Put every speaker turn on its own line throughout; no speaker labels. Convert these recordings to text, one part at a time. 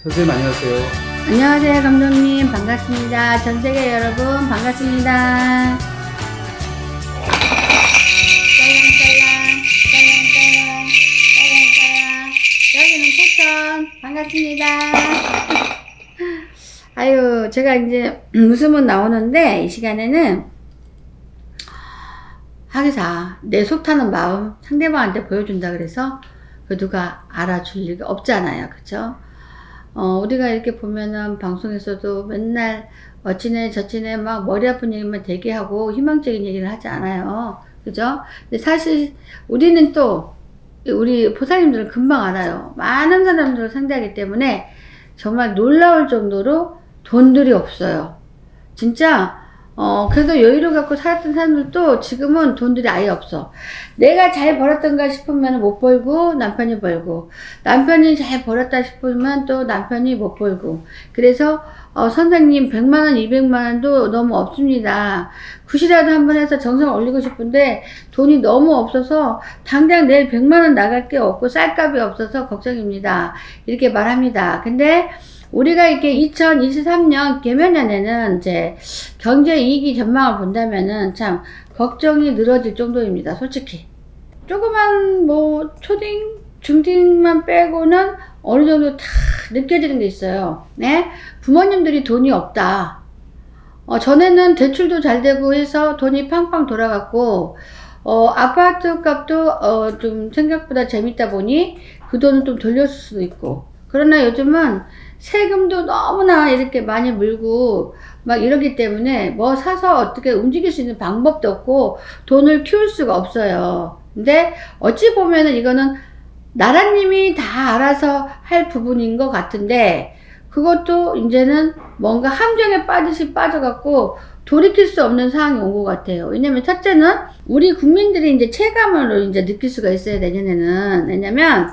선생님 안녕하세요.
안녕하세요 감독님 반갑습니다. 전세계 여러분 반갑습니다. 여기는 포천 반갑습니다. 아유 제가 이제 웃음은 나오는데 이 시간에는 하기사 내 속 타는 마음 상대방한테 보여준다 그래서 그 누가 알아줄 리가 없잖아요. 그쵸? 우리가 이렇게 보면은 방송에서도 맨날 어찌네 저찌네 막 머리 아픈 얘기만 되게 하고 희망적인 얘기를 하지 않아요. 그죠? 근데 사실 우리는 또 우리 보살님들은 금방 알아요. 많은 사람들을 상대하기 때문에 정말 놀라울 정도로 돈들이 없어요. 진짜 그래도 여유를 갖고 살았던 사람들도 지금은 돈들이 아예 없어. 내가 잘 벌었던가 싶으면 못 벌고 남편이 벌고, 남편이 잘 벌었다 싶으면 또 남편이 못 벌고. 그래서 선생님 100만원 200만원도 너무 없습니다. 굿이라도 한번 해서 정성을 올리고 싶은데 돈이 너무 없어서 당장 내일 100만원 나갈 게 없고 쌀값이 없어서 걱정입니다. 이렇게 말합니다. 근데 우리가 이렇게 2023년 개면연에는 이제 경제 이익이 전망을 본다면은 참 걱정이 늘어질 정도입니다. 솔직히. 조그만 뭐 초딩, 중딩만 빼고는 어느 정도 다 느껴지는 게 있어요. 네? 부모님들이 돈이 없다. 전에는 대출도 잘 되고 해서 돈이 팡팡 돌아갔고, 아파트 값도 좀 생각보다 재밌다 보니 그 돈을 좀 돌렸을 수도 있고. 그러나 요즘은 세금도 너무나 이렇게 많이 물고 막 이러기 때문에 뭐 사서 어떻게 움직일 수 있는 방법도 없고 돈을 키울 수가 없어요. 근데 어찌 보면은 이거는 나라님이 다 알아서 할 부분인 것 같은데 그것도 이제는 뭔가 함정에 빠지시 빠져갖고 돌이킬 수 없는 상황이 온 것 같아요. 왜냐면 첫째는 우리 국민들이 이제 체감으로 이제 느낄 수가 있어요. 내년에는. 왜냐면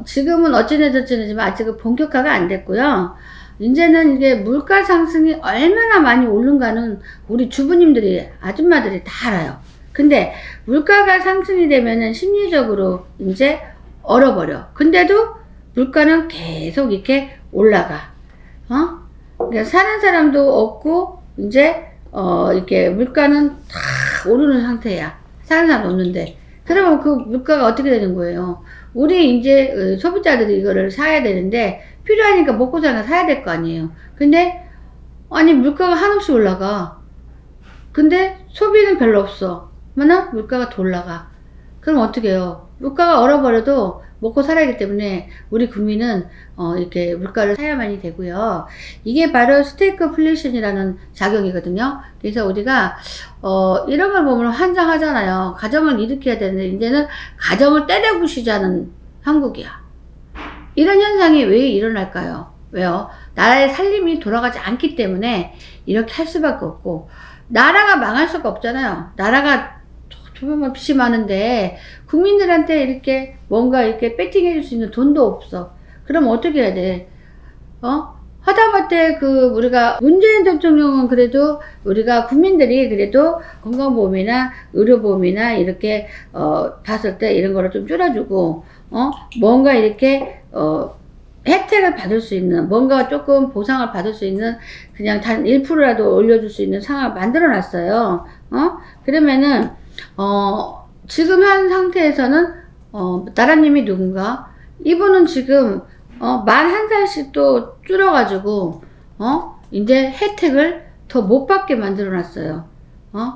지금은 어찌네 저찌네지만 아직은 본격화가 안 됐고요. 이제는 이게 물가 상승이 얼마나 많이 오른가는 우리 주부님들이, 아줌마들이 다 알아요. 근데 물가가 상승이 되면은 심리적으로 이제 얼어버려. 근데도 물가는 계속 이렇게 올라가. 그러니까 사는 사람도 없고, 이제, 이렇게 물가는 다 오르는 상태야. 사는 사람도 없는데. 그러면 그 물가가 어떻게 되는 거예요? 우리 이제 소비자들이 이거를 사야 되는데 필요하니까 먹고 사니까 사야 될 거 아니에요. 근데 아니 물가가 한없이 올라가. 근데 소비는 별로 없어. 그러나 물가가 더 올라가. 그럼 어떻게 해요? 물가가 얼어버려도 먹고 살아야 하기 때문에 우리 국민은 이렇게 물가를 사야만이 되고요. 이게 바로 스태그플레이션이라는 작용이거든요. 그래서 우리가 이런 걸 보면 환장하잖아요. 가정을 일으켜야 되는데 이제는 가정을 때려부시자는 한국이야. 이런 현상이 왜 일어날까요? 왜요? 나라의 살림이 돌아가지 않기 때문에 이렇게 할 수밖에 없고, 나라가 망할 수가 없잖아요. 나라가 조금만 빚이 많은데 국민들한테 이렇게 뭔가 이렇게 배팅해 줄 수 있는 돈도 없어. 그럼 어떻게 해야 돼? 하다못해 우리가 문재인 대통령은 그래도 우리가 국민들이 그래도 건강보험이나 의료보험이나 이렇게 봤을 때 이런 거를 좀 줄여주고 뭔가 이렇게 혜택을 받을 수 있는, 뭔가 조금 보상을 받을 수 있는, 그냥 단 1%라도 올려줄 수 있는 상황을 만들어 놨어요. 그러면은 지금 한 상태에서는 나라님이 누군가, 이분은 지금 만 1살씩 또 줄여가지고 이제 혜택을 더 못 받게 만들어 놨어요.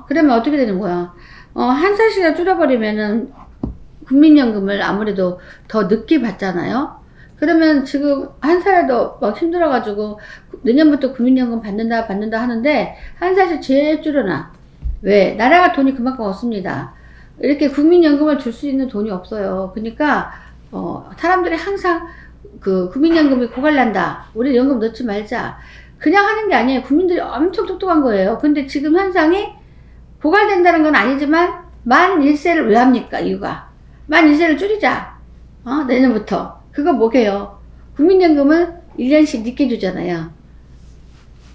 그러면 어떻게 되는 거야? 1살씩이나 줄여버리면은 국민연금을 아무래도 더 늦게 받잖아요. 그러면 지금 1살에도 막 힘들어가지고 내년부터 국민연금 받는다 하는데 1살씩 제일 줄여놔. 왜? 나라가 돈이 그만큼 없습니다. 이렇게 국민연금을 줄 수 있는 돈이 없어요. 그러니까 사람들이 항상 국민연금이 고갈난다, 우리 연금 넣지 말자, 그냥 하는 게 아니에요. 국민들이 엄청 똑똑한 거예요. 근데 지금 현상이 고갈된다는 건 아니지만 만 1세를 왜 합니까? 이유가 만 1세를 줄이자. 내년부터. 그거 뭐게요? 국민연금을 1년씩 늦게 주잖아요.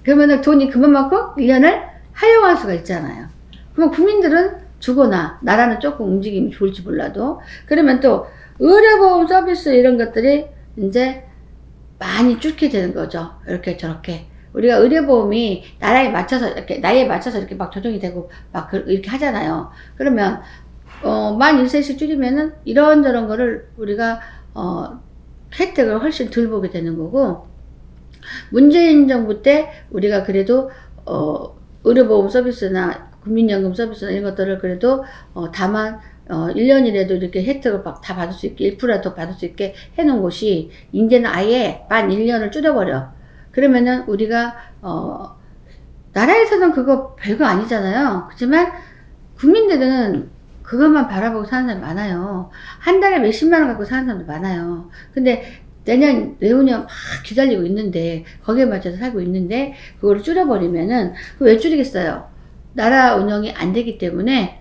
그러면 돈이 그만큼 1년을 활용할 수가 있잖아요. 그럼 국민들은 주거나 나라는 조금 움직임이 좋을지 몰라도, 그러면 또 의료보험 서비스 이런 것들이 이제 많이 줄게 되는 거죠. 이렇게 저렇게. 우리가 의료보험이 나라에 맞춰서 이렇게 나이에 맞춰서 이렇게 막 조정이 되고 막 이렇게 하잖아요. 그러면 1세씩 줄이면은 이런저런 거를 우리가 혜택을 훨씬 덜 보게 되는 거고, 문재인 정부 때 우리가 그래도 의료보험 서비스나 국민연금 서비스나 이런 것들을 그래도 다만 1년이라도 이렇게 혜택을 다 받을 수 있게 1%라도 받을 수 있게 해놓은 곳이 이제는 아예 만 1년을 줄여버려. 그러면은 우리가 나라에서는 그거 별거 아니잖아요. 그렇지만 국민들은 그것만 바라보고 사는 사람 많아요. 한 달에 몇십만 원 갖고 사는 사람도 많아요. 근데 내후년 막 기다리고 있는데, 거기에 맞춰서 살고 있는데 그거를 줄여버리면은 왜 줄이겠어요? 나라 운영이 안 되기 때문에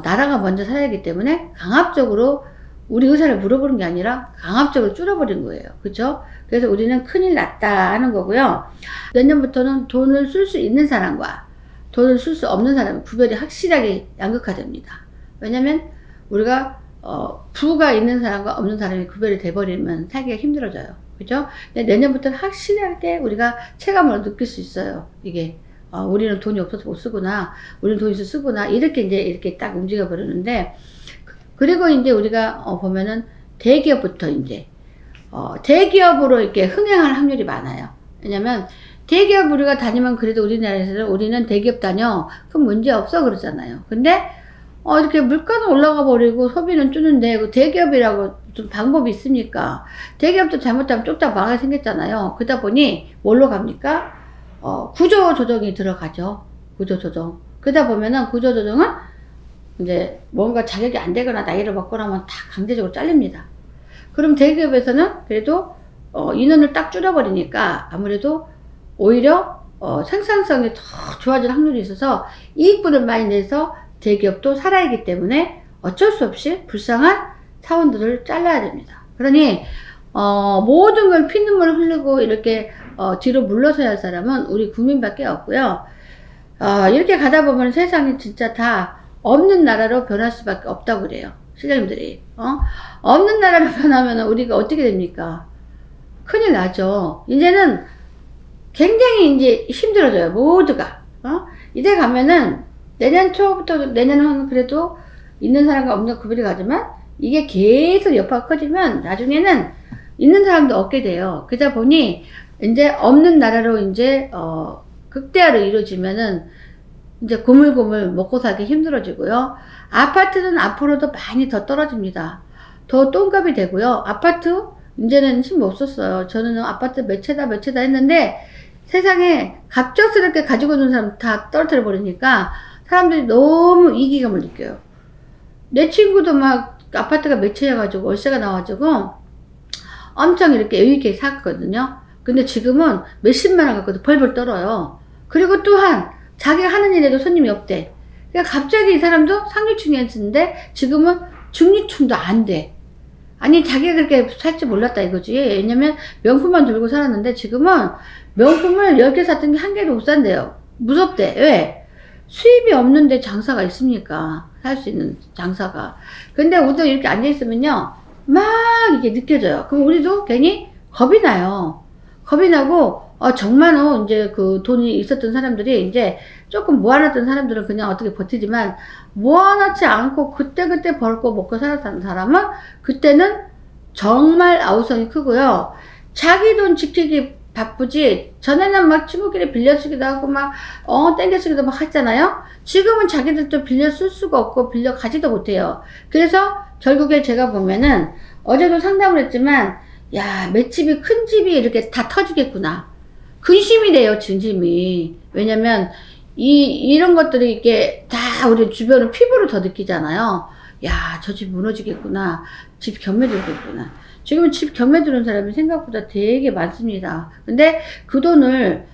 나라가 먼저 살아야 하기 때문에 강압적으로 우리 의사를 물어보는 게 아니라 강압적으로 줄여버린 거예요. 그렇죠? 그래서 우리는 큰일 났다 하는 거고요. 내년부터는 돈을 쓸 수 있는 사람과 돈을 쓸 수 없는 사람 구별이 확실하게 양극화됩니다. 왜냐면 우리가 부가 있는 사람과 없는 사람이 구별이 돼버리면 살기가 힘들어져요. 그죠? 근데 내년부터는 확실하게 우리가 체감으로 느낄 수 있어요. 이게 우리는 돈이 없어서 못 쓰구나, 우리는 돈이 있어서 쓰구나, 이렇게 이제 이렇게 딱 움직여 버리는데, 그리고 이제 우리가 보면은 대기업부터 이제 대기업으로 이렇게 흥행할 확률이 많아요. 왜냐면 대기업 우리가 다니면 그래도 우리나라에서는 우리는 대기업 다녀 그럼 문제 없어 그러잖아요. 근데 이렇게 물가는 올라가 버리고 소비는 줄는데 그 대기업이라고 좀 방법이 있습니까? 대기업도 잘못하면 쫓다 망하게 생겼잖아요. 그러다 보니 뭘로 갑니까? 구조조정이 들어가죠. 구조조정. 그러다 보면은 구조조정은 이제 뭔가 자격이 안 되거나 나이를 먹거나 하면 다 강제적으로 잘립니다. 그럼 대기업에서는 그래도 인원을 딱 줄여버리니까 아무래도 오히려 생산성이 더 좋아질 확률이 있어서 이익분을 많이 내서 대기업도 살아야하기 때문에 어쩔 수 없이 불쌍한 사원들을 잘라야 됩니다. 그러니 모든 걸 피눈물 흘리고 이렇게 뒤로 물러서야 할 사람은 우리 국민밖에 없고요. 이렇게 가다 보면 세상이 진짜 다 없는 나라로 변할 수밖에 없다고 그래요. 실장님들이. 없는 나라로 변하면 우리가 어떻게 됩니까? 큰일 나죠. 이제는 굉장히 이제 힘들어져요. 모두가. 이제 가면은 내년 초부터, 내년은 그래도 있는 사람과 없는 구별이 가지만 이게 계속 여파가 커지면 나중에는 있는 사람도 없게 돼요. 그러다 보니 이제 없는 나라로 이제 극대화로 이루어지면은 이제 고물고물 먹고 살기 힘들어지고요. 아파트는 앞으로도 많이 더 떨어집니다. 더 똥값이 되고요. 아파트 이제는 힘 없었어요. 저는 아파트 몇 채다 했는데 세상에 갑작스럽게 가지고 있는 사람 다 떨어뜨려 버리니까 사람들이 너무 이기감을 느껴요. 내 친구도 막 아파트가 몇 채 해가지고 월세가 나와가지고 엄청 이렇게 여유있게 샀거든요. 근데 지금은 몇십만 원 갖고도 벌벌 떨어요. 그리고 또한 자기가 하는 일에도 손님이 없대. 그러니까 갑자기 이 사람도 상류층이었는데 지금은 중류층도 안 돼. 아니 자기가 그렇게 살 줄 몰랐다 이거지. 왜냐면 명품만 들고 살았는데 지금은 명품을 10개 샀던 게 한 개도 못 산대요. 무섭대. 왜? 수입이 없는데 장사가 있습니까? 살 수 있는 장사가. 근데 우리도 이렇게 앉아있으면요 막 이게 느껴져요. 그럼 우리도 괜히 겁이 나요. 겁이 나고 정말로 이제 그 돈이 있었던 사람들이 이제 조금 모아놨던 사람들은 그냥 어떻게 버티지만 모아놓지 않고 그때그때 벌고 먹고 살았던 사람은 그때는 정말 아우성이 크고요. 자기 돈 지키기 바쁘지. 전에는 막 친구끼리 빌려 쓰기도 하고 막 땡겨 쓰기도 막 했잖아요. 지금은 자기들도 빌려 쓸 수가 없고 빌려 가지도 못해요. 그래서 결국에 제가 보면은 어제도 상담을 했지만 야, 맷집이 큰 집이 이렇게 다 터지겠구나. 근심이 돼요, 진심이. 왜냐면 이런 것들이 이게 다 우리 주변을 피부로 더 느끼잖아요. 야, 저 집 무너지겠구나. 집 경매들겠구나. 지금은 집 경매 들은 사람이 생각보다 되게 많습니다. 근데 그 돈을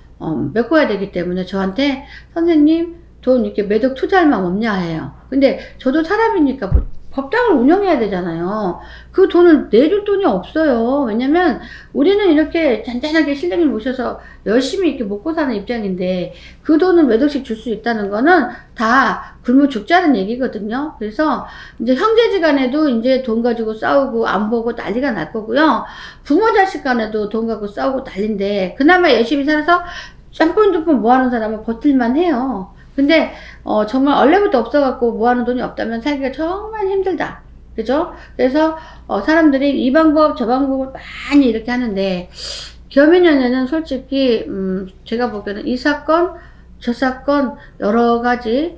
메꿔야 되기 때문에 저한테 선생님 돈 이렇게 매덕 투자할 마음 없냐 해요. 근데 저도 사람이니까 법당을 운영해야 되잖아요. 그 돈을 내줄 돈이 없어요. 왜냐면 우리는 이렇게 잔잔하게 신령님 모셔서 열심히 이렇게 먹고 사는 입장인데 그 돈을 몇 억씩 줄 수 있다는 거는 다 굶어 죽자는 얘기거든요. 그래서 이제 형제지간에도 이제 돈 가지고 싸우고 안 보고 난리가 날 거고요. 부모 자식 간에도 돈 갖고 싸우고 난리인데 그나마 열심히 살아서 짬뽕짬뽕 모아놓은 사람은 버틸만 해요. 근데 정말 원래부터 없어갖고 모아놓은 돈이 없다면 살기가 정말 힘들다. 그죠? 그래서 사람들이 이 방법 저 방법을 많이 이렇게 하는데 겸인연애는 솔직히 제가 보기에는 이 사건 저 사건 여러 가지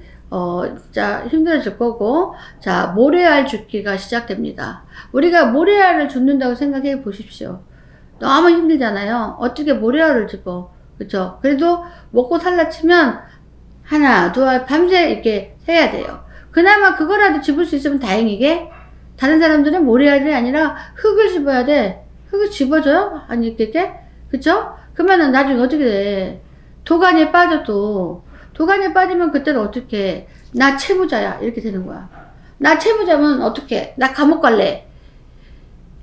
진짜 힘들어질 거고, 자 모래알 줍기가 시작됩니다. 우리가 모래알을 줍는다고 생각해 보십시오. 너무 힘들잖아요. 어떻게 모래알을 줍어, 그쵸? 그래도 먹고 살라 치면 하나, 둘, 밤새 이렇게 세야 돼요. 그나마 그거라도 집을 수 있으면 다행이게, 다른 사람들은 모래알이 아니라 흙을 집어야 돼. 흙을 집어줘요? 아니, 이렇게? 그쵸? 그러면은 나중에 어떻게 돼? 도가니에 빠져도, 도가니에 빠지면 그때는 어떻게, 나 채무자야. 이렇게 되는 거야. 나 채무자면 어떻게, 나 감옥 갈래.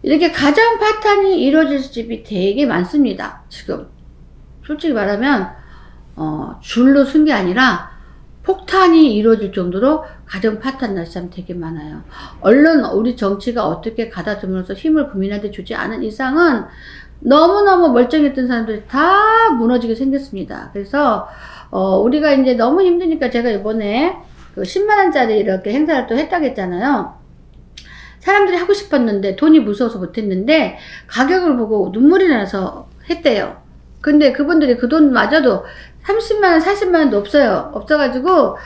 이렇게 가정 파탄이 이루어질 집이 되게 많습니다. 지금. 솔직히 말하면, 줄로 쓴 게 아니라 폭탄이 이루어질 정도로 가정 파탄 날 사람 되게 많아요. 얼른 우리 정치가 어떻게 가다듬으면서 힘을 국민한테 주지 않은 이상은 너무너무 멀쩡했던 사람들이 다 무너지게 생겼습니다. 그래서 우리가 이제 너무 힘드니까 제가 이번에 그 10만원짜리 이렇게 행사를 또 했다고 했잖아요. 사람들이 하고 싶었는데 돈이 무서워서 못했는데 가격을 보고 눈물이 나서 했대요. 근데 그분들이 그 돈마저도 30만원, 40만원도 없어요. 없어가지고,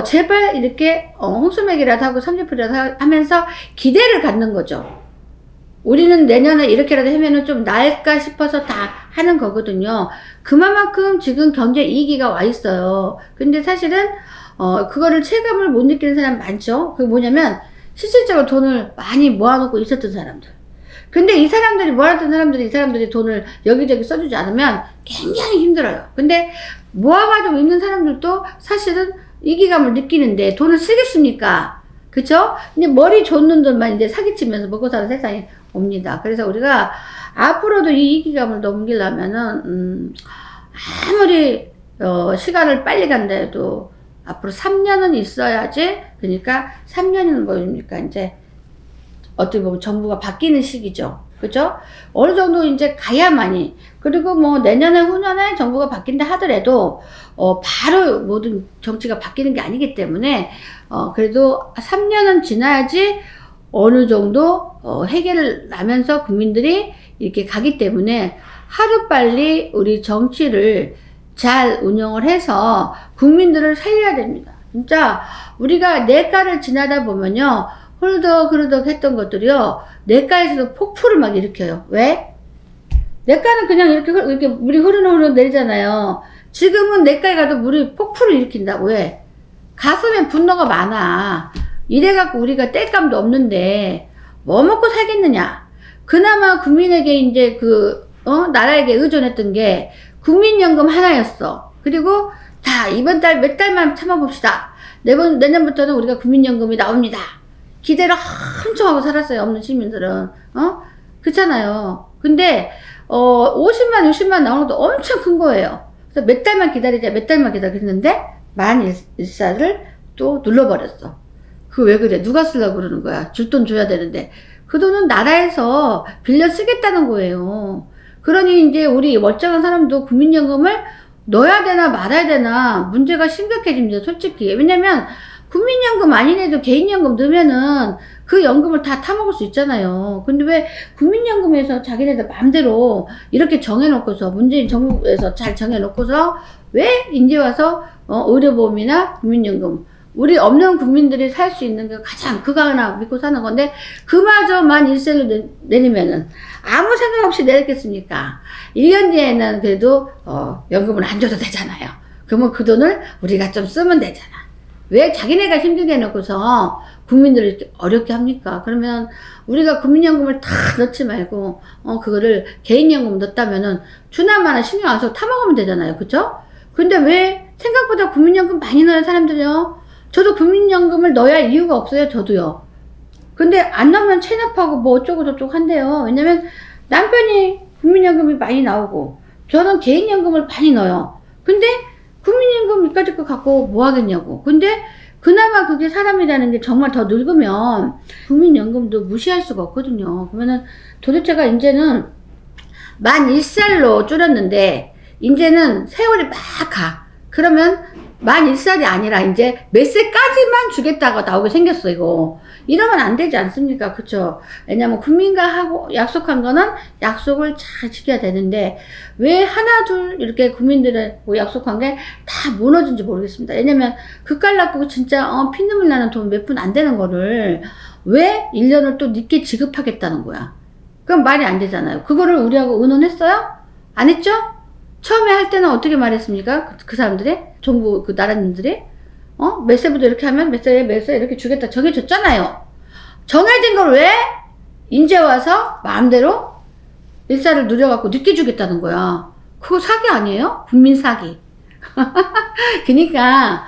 제발 이렇게, 홍수맥이라도 하고 30%라도 하면서 기대를 갖는 거죠. 우리는 내년에 이렇게라도 하면은 좀 나을까 싶어서 다 하는 거거든요. 그만큼 지금 경제 이기가 와 있어요. 근데 사실은, 그거를 체감을 못 느끼는 사람 많죠. 그게 뭐냐면, 실질적으로 돈을 많이 모아놓고 있었던 사람들. 근데 이 사람들이 모았던 사람들이 이 사람들이 돈을 여기저기 써주지 않으면 굉장히 힘들어요. 근데 모아가지고 있는 사람들도 사실은 이기감을 느끼는데 돈을 쓰겠습니까? 그쵸? 근데 머리 좋는 돈만 이제 사기치면서 먹고 사는 세상이 옵니다. 그래서 우리가 앞으로도 이 이기감을 넘기려면은 아무리 시간을 빨리 간다 해도 앞으로 3년은 있어야지. 그러니까 3년은 뭐입니까? 이제 어떻게 보면 정부가 바뀌는 시기죠. 그죠? 어느 정도 이제 가야만이. 그리고 뭐 내년에 후년에 정부가 바뀐다 하더라도, 바로 모든 정치가 바뀌는 게 아니기 때문에, 그래도 3년은 지나야지 어느 정도, 해결을 나면서 국민들이 이렇게 가기 때문에 하루빨리 우리 정치를 잘 운영을 해서 국민들을 살려야 됩니다. 진짜 우리가 내과를 지나다 보면요. 흐르덕 했던 것들이요. 냇가에서도 폭풍을 막 일으켜요. 왜? 냇가는 그냥 이렇게 물이 흐르륵 내리잖아요. 지금은 냇가에 가도 물이 폭풍을 일으킨다고. 왜? 가슴에 분노가 많아. 이래갖고 우리가 뗄감도 없는데 뭐 먹고 살겠느냐. 그나마 국민에게 이제 나라에게 의존했던 게 국민연금 하나였어. 그리고 자, 이번 달 몇 달만 참아봅시다. 내년부터는 우리가 국민연금이 나옵니다. 기대를 엄청 하고 살았어요. 없는 시민들은. 그렇잖아요. 근데 50만 60만 나오는 것도 엄청 큰 거예요. 그래서 몇 달만 기다리자, 몇 달만 기다리는데 만 일사를 또 눌러버렸어. 그거 왜 그래? 누가 쓰려고 그러는 거야? 줄 돈 줘야 되는데. 그 돈은 나라에서 빌려 쓰겠다는 거예요. 그러니 이제 우리 멀쩡한 사람도 국민연금을 넣어야 되나 말아야 되나 문제가 심각해집니다. 솔직히. 왜냐면 국민연금 아니래도 개인연금 넣으면은 그 연금을 다 타먹을 수 있잖아요. 근데 왜 국민연금에서 자기네들 마음대로 이렇게 정해놓고서, 문재인 정부에서 잘 정해놓고서 왜 이제 와서 의료보험이나 국민연금, 우리 없는 국민들이 살 수 있는 게 가장 그거 하나 믿고 사는 건데 그마저 만 일세로 내리면은 아무 생각 없이 내렸겠습니까? 1년 뒤에는 그래도 연금을 안 줘도 되잖아요. 그러면 그 돈을 우리가 좀 쓰면 되잖아. 왜 자기네가 힘들게 해놓고서 국민들을 이렇게 어렵게 합니까? 그러면 우리가 국민연금을 다 넣지 말고 그거를 개인연금 넣었다면은 주나마나 신경 안 써서 타먹으면 되잖아요. 그쵸? 근데 왜 생각보다 국민연금 많이 넣어요 사람들이요? 저도 국민연금을 넣어야 이유가 없어요. 저도요. 근데 안 나오면 체납하고 뭐 어쩌고 저쩌고 한대요. 왜냐면 남편이 국민연금이 많이 나오고 저는 개인연금을 많이 넣어요. 근데 국민연금 이까짓 거 갖고 뭐 하겠냐고. 근데 그나마 그게 사람이라는 게 정말 더 늙으면 국민연금도 무시할 수가 없거든요. 그러면은 도대체가 이제는 만 1살로 줄였는데 이제는 세월이 막 가. 그러면 만 1살이 아니라 이제 몇 세까지만 주겠다고 나오게 생겼어, 이거. 이러면 안 되지 않습니까? 그쵸? 왜냐면 국민과 하고 약속한 거는 약속을 잘 지켜야 되는데, 왜 하나, 둘, 이렇게 국민들하고 약속한 게 다 무너진지 모르겠습니다. 왜냐면, 그깔 낳고 진짜, 피눈물 나는 돈 몇 푼 안 되는 거를, 왜 1년을 또 늦게 지급하겠다는 거야? 그럼 말이 안 되잖아요. 그거를 우리하고 의논했어요? 안 했죠? 처음에 할 때는 어떻게 말했습니까? 그 사람들이? 정부, 그 나라님들이? 몇 세부터 이렇게 하면 몇 세 이렇게 주겠다. 정해졌잖아요. 정해진 걸 왜? 이제 와서 마음대로 일사를 누려갖고 늦게 주겠다는 거야. 그거 사기 아니에요? 국민 사기. 그니까,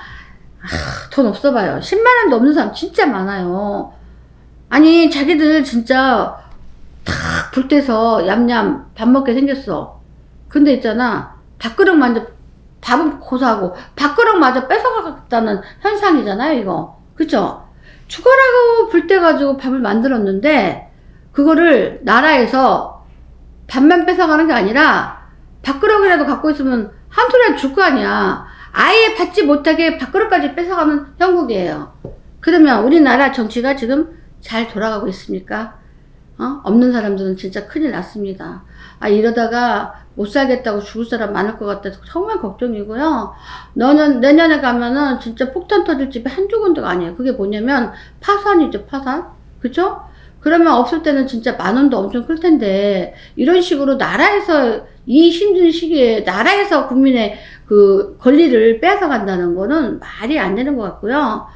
돈 없어 봐요. 10만원도 없는 사람 진짜 많아요. 아니, 자기들 진짜 탁 불 때서 얌얌 밥 먹게 생겼어. 근데 있잖아, 밥그릇 만져, 밥은 고사하고 밥그릇마저 뺏어가겠다는 현상이잖아요, 이거. 그쵸? 죽어라고 불 때 가지고 밥을 만들었는데, 그거를 나라에서 밥만 뺏어가는 게 아니라, 밥그릇이라도 갖고 있으면 한 톨이라도 줄 거 아니야. 아예 받지 못하게 밥그릇까지 뺏어가는 형국이에요. 그러면 우리나라 정치가 지금 잘 돌아가고 있습니까? 없는 사람들은 진짜 큰일 났습니다. 이러다가 못 살겠다고 죽을 사람 많을 것 같아서 정말 걱정이고요. 내년에 가면은 진짜 폭탄 터질 집이 한두 군데가 아니에요. 그게 뭐냐면 파산이죠, 파산. 그쵸? 그러면 없을 때는 진짜 만 원도 엄청 클 텐데, 이런 식으로 나라에서, 이 힘든 시기에 나라에서 국민의 그 권리를 뺏어 간다는 거는 말이 안 되는 것 같고요.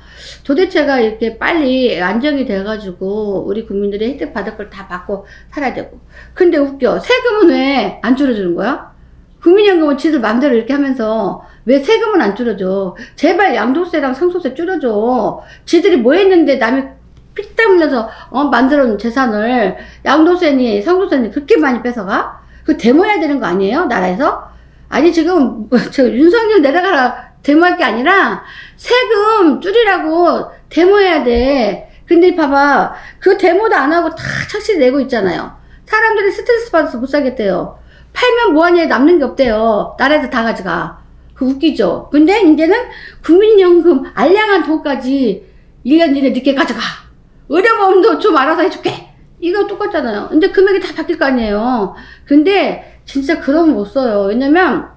도대체가 이렇게 빨리 안정이 돼가지고 우리 국민들이 혜택 받을 걸 다 받고 살아야 되고. 근데 웃겨. 세금은 왜 안 줄여주는 거야? 국민연금은 지들 맘대로 이렇게 하면서 왜 세금은 안 줄여줘? 제발 양도세랑 상속세 줄여줘. 지들이 뭐 했는데 남이 피땀 흘려서 만들어놓은 재산을 양도세니 상속세니 그렇게 많이 뺏어가? 그거 데모해야 되는 거 아니에요? 나라에서? 아니 지금 저 윤석열 내려가라 데모할 게 아니라 세금 줄이라고 데모해야 돼. 근데 봐봐, 그 데모도 안 하고 다 착실 내고 있잖아요. 사람들이 스트레스 받아서 못 살겠대요. 팔면 뭐하냐, 남는 게 없대요. 나라에서 다 가져가. 그 웃기죠. 근데 이제는 국민연금 알량한 돈까지 1년 이내 늦게 가져가. 의료보험도 좀 알아서 해줄게. 이거 똑같잖아요. 근데 금액이 다 바뀔 거 아니에요. 근데 진짜 그러면 못 써요. 왜냐면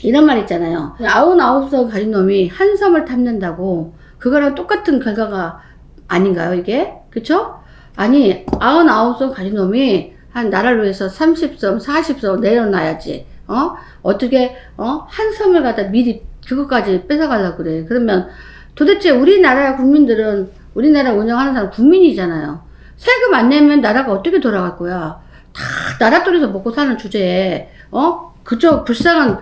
이런 말 있잖아요. 99석 가진 놈이 한 섬을 탐낸다고. 그거랑 똑같은 결과가 아닌가요, 이게? 그쵸? 아니, 99석 가진 놈이 한 나라를 위해서 30섬, 40섬 내려놔야지. 어떻게, 한 섬을 갖다 미리 그것까지 뺏어가려고 그래. 그러면 도대체 우리나라 국민들은, 우리나라 운영하는 사람 국민이잖아요. 세금 안 내면 나라가 어떻게 돌아갈 거야? 다 나라돈에서 먹고 사는 주제에, 그저 불쌍한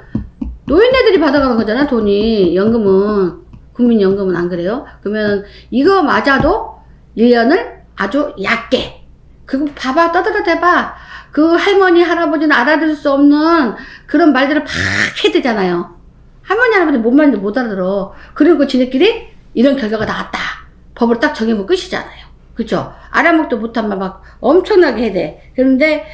노인네들이 받아가는 거잖아, 돈이. 연금은, 국민연금은 안 그래요? 그러면 이거 맞아도 1년을 아주 얕게. 그거 봐봐, 떠들어대봐. 그 할머니, 할아버지는 알아들을 수 없는 그런 말들을 팍 해대잖아요. 할머니, 할아버지 뭔 말인지 못 알아들어. 그리고 지네끼리 이런 결과가 나왔다. 법을 딱 정해보면 끝이잖아요. 그쵸? 알아먹도 못한 말 막 엄청나게 해대. 그런데,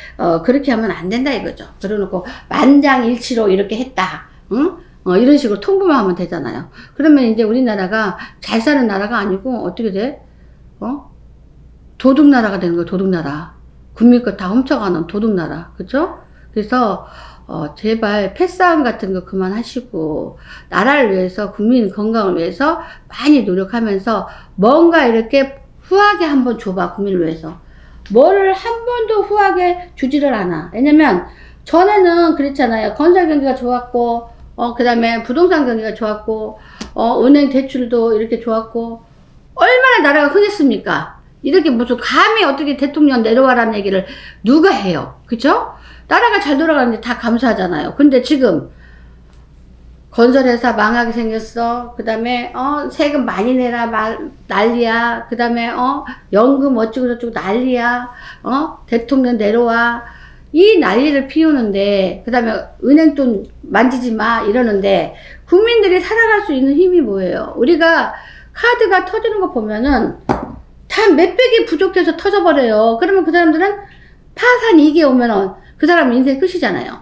그렇게 하면 안 된다 이거죠. 그래놓고 만장일치로 이렇게 했다. 응? 이런 식으로 통보만 하면 되잖아요. 그러면 이제 우리나라가 잘 사는 나라가 아니고 어떻게 돼? 도둑나라가 되는 거예요. 도둑나라. 국민 것 다 훔쳐가는 도둑나라. 그쵸? 그래서 제발 패싸움 같은 거 그만하시고 나라를 위해서, 국민 건강을 위해서 많이 노력하면서 뭔가 이렇게 후하게 한번 줘봐. 국민을 위해서. 뭐를 한 번도 후하게 주지를 않아. 왜냐면 전에는 그랬잖아요. 건설 경기가 좋았고, 그 다음에 부동산 경기가 좋았고, 은행 대출도 이렇게 좋았고, 얼마나 나라가 흥했습니까? 이렇게 무슨 감히 어떻게 대통령 내려와라는 얘기를 누가 해요? 그쵸? 나라가 잘 돌아가는데 다 감사하잖아요. 근데 지금 건설회사 망하게 생겼어. 그 다음에 세금 많이 내라 난리야. 그 다음에 연금 어쩌고 저쩌고 난리야. 대통령 내려와. 이 난리를 피우는데, 그 다음에 은행 돈 만지지 마 이러는데, 국민들이 살아갈 수 있는 힘이 뭐예요? 우리가 카드가 터지는 거 보면은 다 몇백이 부족해서 터져버려요. 그러면 그 사람들은 파산 이게 오면은 그 사람 인생 끝이잖아요.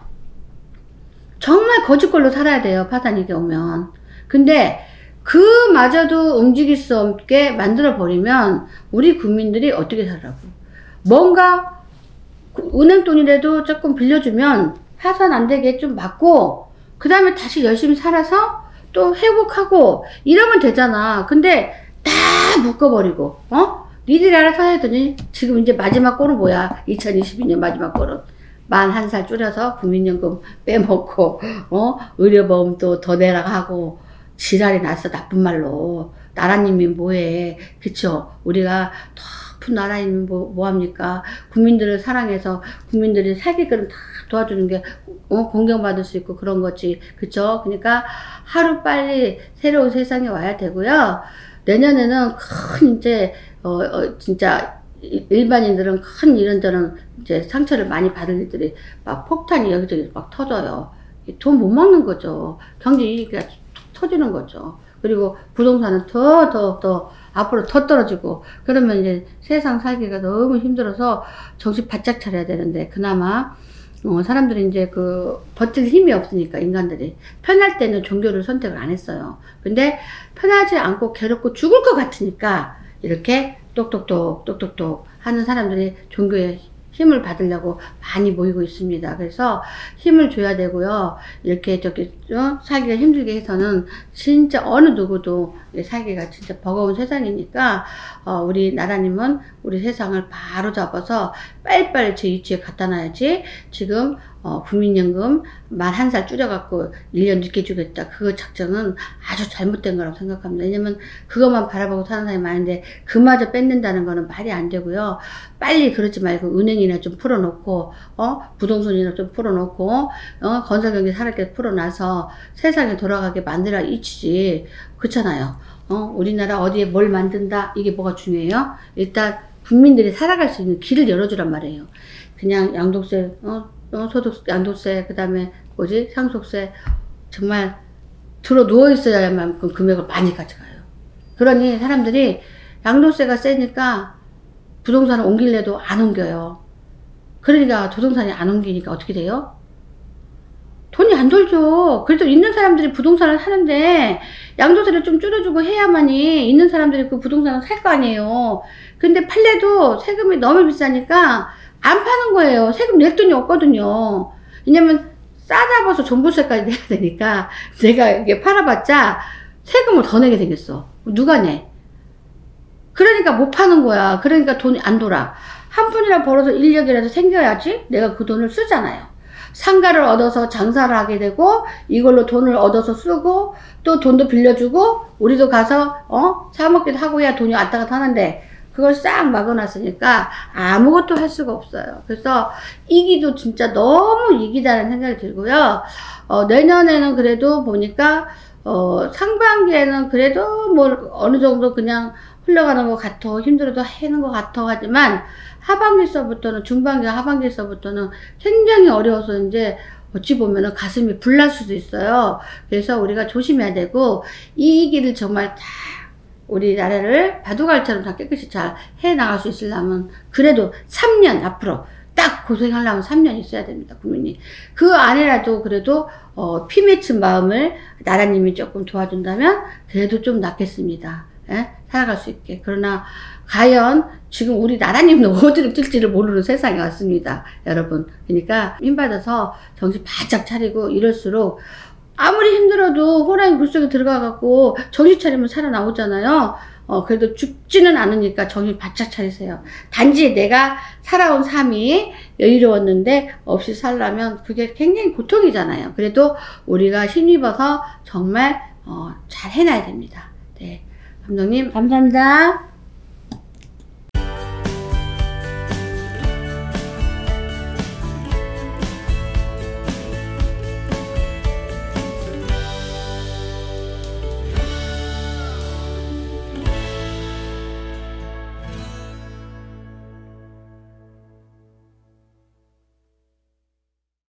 정말 거짓걸로 살아야 돼요. 파산 이게 오면. 근데 그마저도 움직일 수 없게 만들어 버리면 우리 국민들이 어떻게 살라고. 뭔가 은행 돈이라도 조금 빌려주면 파산 안 되게 좀 막고, 그 다음에 다시 열심히 살아서 또 회복하고 이러면 되잖아. 근데 다 묶어버리고 니들이 알아서 해야되니. 지금 이제 마지막 꼴은 뭐야? 2022년 마지막 꼴은 41살 줄여서 국민연금 빼먹고 의료보험 또 더 내라 하고 지랄이 났어. 나쁜 말로. 나라님이 뭐해. 그쵸? 우리가 높은 나라님이 뭐합니까? 국민들을 사랑해서 국민들이 살기를 다 도와주는 게 공경받을 수 있고 그런 거지. 그쵸? 그러니까 하루 빨리 새로운 세상이 와야 되고요. 내년에는 큰 이제 진짜 일반인들은 큰 이런저런 이제 상처를 많이 받을 일들이 막 폭탄이 여기저기 막 터져요. 돈 못 먹는 거죠. 경제 이익이 터지는 거죠. 그리고 부동산은 더 앞으로 더 떨어지고, 그러면 이제 세상 살기가 너무 힘들어서 정신 바짝 차려야 되는데, 그나마 사람들이 이제 버틸 힘이 없으니까 인간들이 편할 때는 종교를 선택을 안 했어요. 근데 편하지 않고 괴롭고 죽을 것 같으니까 이렇게 똑똑똑 하는 사람들이 종교에 힘을 받으려고 많이 모이고 있습니다. 그래서 힘을 줘야 되고요. 이렇게 살기가 힘들게 해서는 진짜 어느 누구도 살기가 진짜 버거운 세상이니까 우리 나라님은 우리 세상을 바로 잡아서 빨리빨리 제 위치에 갖다 놔야지. 지금 국민연금 41살 줄여갖고 1년 늦게 주겠다. 그 작정은 아주 잘못된 거라고 생각합니다. 왜냐면 그것만 바라보고 사는 사람이 많은데 그마저 뺏는다는 거는 말이 안 되고요. 빨리 그러지 말고 은행이나 좀 풀어놓고 부동산이나 좀 풀어놓고 건설경제 살아있게 풀어놔서 세상에 돌아가게 만들어 이치지. 그렇잖아요. 우리나라 어디에 뭘 만든다 이게 뭐가 중요해요? 일단 국민들이 살아갈 수 있는 길을 열어주란 말이에요. 그냥 양도세 소득 양도세, 그 다음에 상속세, 정말 들어 누워 있어야만 그 금액을 많이 가져가요. 그러니 사람들이 양도세가 세니까 부동산을 옮길래도 안 옮겨요. 그러니까 부동산이 안 옮기니까 어떻게 돼요? 돈이 안 돌죠. 그래도 있는 사람들이 부동산을 사는데 양도세를 좀 줄여주고 해야만이 있는 사람들이 그 부동산을 살 거 아니에요. 근데 팔래도 세금이 너무 비싸니까 안 파는 거예요. 세금 낼 돈이 없거든요. 왜냐면 싸잡아서 종부세까지 내야 되니까 내가 이게 팔아봤자 세금을 더 내게 생겼어. 누가 내? 그러니까 못 파는 거야. 그러니까 돈이 안 돌아. 한 푼이라도 벌어서 인력이라도 생겨야지 내가 그 돈을 쓰잖아요. 상가를 얻어서 장사를 하게 되고 이걸로 돈을 얻어서 쓰고 또 돈도 빌려주고 우리도 가서 사먹기도 하고 해야 돈이 왔다 갔다 하는데 그걸 싹 막아놨으니까 아무것도 할 수가 없어요. 그래서 이기도 진짜 너무 이기다는 생각이 들고요. 내년에는 그래도 보니까 상반기에는 그래도 뭐 어느 정도 그냥 흘러가는 것 같아. 힘들어도 하는 것 같아. 하지만 하반기서부터는 중반기와 하반기서부터는 굉장히 어려워서 이제 어찌 보면은 가슴이 불날 수도 있어요. 그래서 우리가 조심해야 되고 이 길을 정말 다 우리나라를 바둑알처럼 다 깨끗이 잘 해나갈 수 있으려면 그래도 3년 앞으로 딱 고생하려면 3년 있어야 됩니다. 국민이. 그 안에라도 그래도 피 맺힌 마음을 나라님이 조금 도와준다면 그래도 좀 낫겠습니다. 예? 살아갈 수 있게. 그러나 과연 지금 우리 나라님도 어디로 뛸지를 모르는 세상에 왔습니다. 여러분. 그러니까 힘받아서 정신 바짝 차리고 이럴수록 아무리 힘들어도 호랑이 물속에 들어가갖고 정신 차리면 살아나오잖아요. 그래도 죽지는 않으니까 정신 바짝 차리세요. 단지 내가 살아온 삶이 여유로웠는데 없이 살려면 그게 굉장히 고통이잖아요. 그래도 우리가 힘입어서 정말 잘 해놔야 됩니다. 네, 감독님 감사합니다.